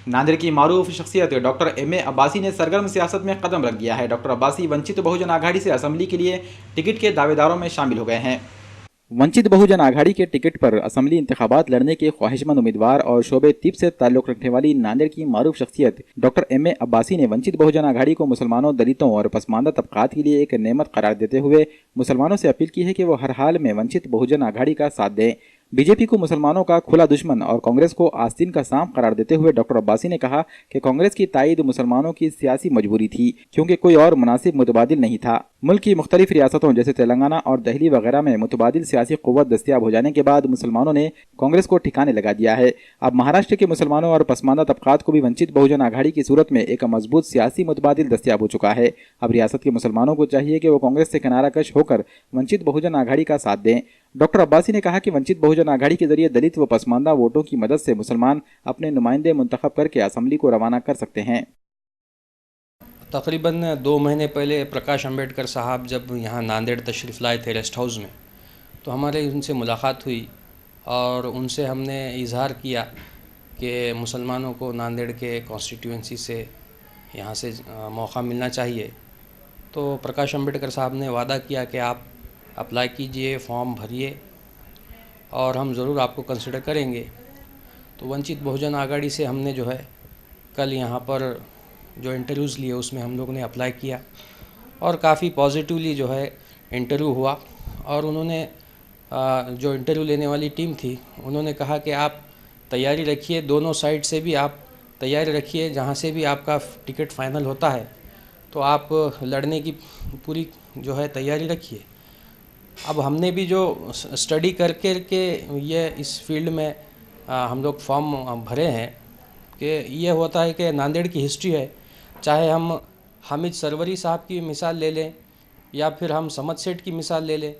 नांदेड़ की मारूफ शख्सियत doctor M A Abbasi ने सरगर्म सियासत में कदम रख दिया है। डॉक्टर अब्बासी वंचित बहुजन आघाड़ी से असेंबली के लिए टिकट के दावेदारों में शामिल हो गए हैं। वंचित बहुजन आघाड़ी के टिकट पर असेंबली इंतखाबात लड़ने के ख्वाहिशमंद उम्मीदवार और शोबे तिब से ताल्लुक रखने वाली नांदेड़ की मारूफ शख्सियत डॉक्टर एम ए अब्बासी ने वंचित बहुजन आघाड़ी को मुसलमानों, दलितों और पसमानदा तबकात के लिए एक नेमत करार देते हुए मुसलमानों से अपील की है कि वो हर हाल में वंचित बहुजन आघाड़ी का साथ दें। बीजेपी को मुसलमानों का खुला दुश्मन और कांग्रेस को आस्तीन का सांप करार देते हुए डॉक्टर अब्बासी ने कहा कि कांग्रेस की ताईद मुसलमानों की सियासी मजबूरी थी, क्योंकि कोई और मुनासिब मुतबादिल नहीं था। मुल्क की मुख्तलिफ रियासतों जैसे तेलंगाना और दिल्ली वगैरह में मुतबादिल सियासी कुव्वत दस्तियाब हो जाने के बाद मुसलमानों ने कांग्रेस को ठिकाने लगा दिया है। अब महाराष्ट्र के मुसलमानों और पसमानदा तबकात को भी वंचित बहुजन आघाड़ी की सूरत में एक मजबूत सियासी मुतबादिल दस्तियाब हो चुका है। अब रियासत के मुसलमानों को चाहिए कि वो कांग्रेस से किनारा कश होकर वंचित बहुजन आघाड़ी का साथ दें। डॉक्टर अब्बासी ने कहा कि वंचित बहुजन आघाड़ी के जरिए दलित व पसमानदा वोटों की मदद से मुसलमान अपने नुमाइंदे मुंतखब करके असेंबली को रवाना कर सकते हैं। तकरीबन 2 महीने पहले प्रकाश अंबेडकर साहब जब यहाँ नांदेड़ तशरीफ़ लाए थे रेस्ट हाउस में, तो हमारे उनसे मुलाकात हुई और उनसे हमने इजहार किया कि मुसलमानों को नांदेड़ के कॉन्स्टिट्यूएंसी से यहाँ से मौका मिलना चाहिए। तो प्रकाश अंबेडकर साहब ने वादा किया कि आप अप्लाई कीजिए, फॉर्म भरिए और हम ज़रूर आपको कंसिडर करेंगे। तो वंचित बहुजन आघाड़ी से हमने जो है कल यहाँ पर जो इंटरव्यूज़ लिए उसमें हम लोग ने अप्लाई किया और काफ़ी पॉजिटिवली जो है इंटरव्यू हुआ। और उन्होंने जो इंटरव्यू लेने वाली टीम थी उन्होंने कहा कि आप तैयारी रखिए, दोनों साइड से भी आप तैयारी रखिए, जहाँ से भी आपका टिकट फाइनल होता है तो आप लड़ने की पूरी जो है तैयारी रखिए। अब हमने भी जो स्टडी करके के ये इस फील्ड में हम लोग फॉर्म भरे हैं कि ये होता है कि नांदेड़ की हिस्ट्री है, चाहे हम हामिद सरवरी साहब की मिसाल ले लें या फिर हम समद सेठ की मिसाल ले लें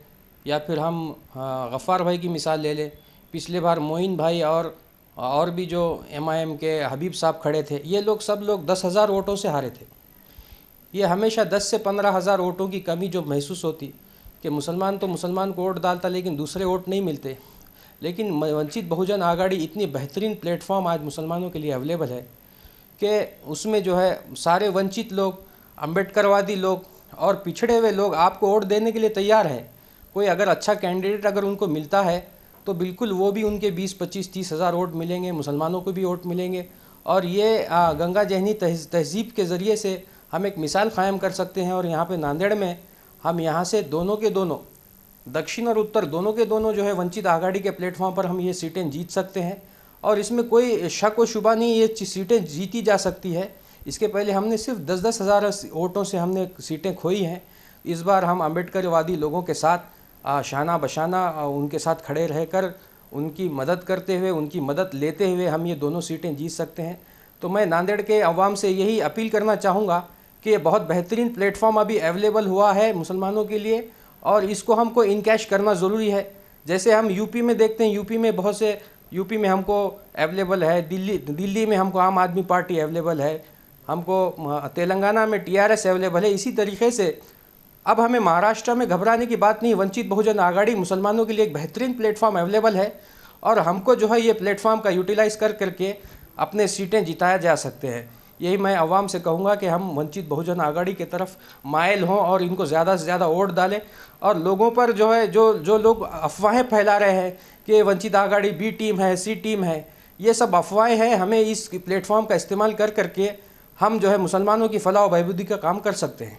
या फिर हम गफ़ार भाई की मिसाल ले लें। पिछले बार मोइन भाई और भी जो MIM के हबीब साहब खड़े थे, ये लोग सब लोग 10,000 वोटों से हारे थे। ये हमेशा 10 से 15,000 वोटों की कमी जो महसूस होती कि मुसलमान तो मुसलमान को वोट डालता लेकिन दूसरे वोट नहीं मिलते। लेकिन वंचित बहुजन आघाड़ी इतनी बेहतरीन प्लेटफॉर्म आज मुसलमानों के लिए अवेलेबल है कि उसमें जो है सारे वंचित लोग, अम्बेडकरवादी लोग और पिछड़े हुए लोग आपको वोट देने के लिए तैयार हैं। कोई अगर अच्छा कैंडिडेट अगर उनको मिलता है तो बिल्कुल वो भी उनके 20, 25, 30 हज़ार वोट मिलेंगे, मुसलमानों को भी वोट मिलेंगे। और ये गंगा जहनी तहजीब के ज़रिए से हम एक मिसाल कायम कर सकते हैं। और यहाँ पे नांदेड़ में हम यहाँ से दोनों के दोनों, दक्षिण और उत्तर दोनों के दोनों जो है वंचित आघाड़ी के प्लेटफॉर्म पर हम ये सीटें जीत सकते हैं। और इसमें कोई शक व शुबा नहीं, ये सीटें जीती जा सकती है। इसके पहले हमने सिर्फ 10-10 हज़ार वोटों से हमने सीटें खोई हैं। इस बार हम अम्बेडकरवादी लोगों के साथ शाना बशाना उनके साथ खड़े रहकर उनकी मदद करते हुए, उनकी मदद लेते हुए हम ये दोनों सीटें जीत सकते हैं। तो मैं नांदेड़ के अवाम से यही अपील करना चाहूँगा कि ये बहुत बेहतरीन प्लेटफॉर्म अभी अवेलेबल हुआ है मुसलमानों के लिए और इसको हमको इनकैश करना ज़रूरी है। जैसे हम यूपी में देखते हैं, यूपी में बहुत से, यूपी में हमको अवेलेबल है, दिल्ली में हमको आम आदमी पार्टी अवेलेबल है, हमको तेलंगाना में TRS अवेलेबल है। इसी तरीके से अब हमें महाराष्ट्र में घबराने की बात नहीं। वंचित बहुजन आघाड़ी मुसलमानों के लिए एक बेहतरीन प्लेटफॉर्म अवेलेबल है और हमको जो है ये प्लेटफॉर्म का यूटिलाइज़ करके अपने सीटें जिताया जा सकते हैं। यही मैं आवाम से कहूँगा कि हम वंचित बहुजन आघाड़ी की तरफ माइल हों और इनको ज़्यादा से ज़्यादा वोट डालें। और लोगों पर जो है जो लोग अफवाहें फैला रहे हैं कि वंचित आघाड़ी B टीम है, C टीम है, ये सब अफवाहें हैं। हमें इस प्लेटफॉर्म का इस्तेमाल करके हम जो है मुसलमानों की फलाह व बहबूदी का काम कर सकते हैं।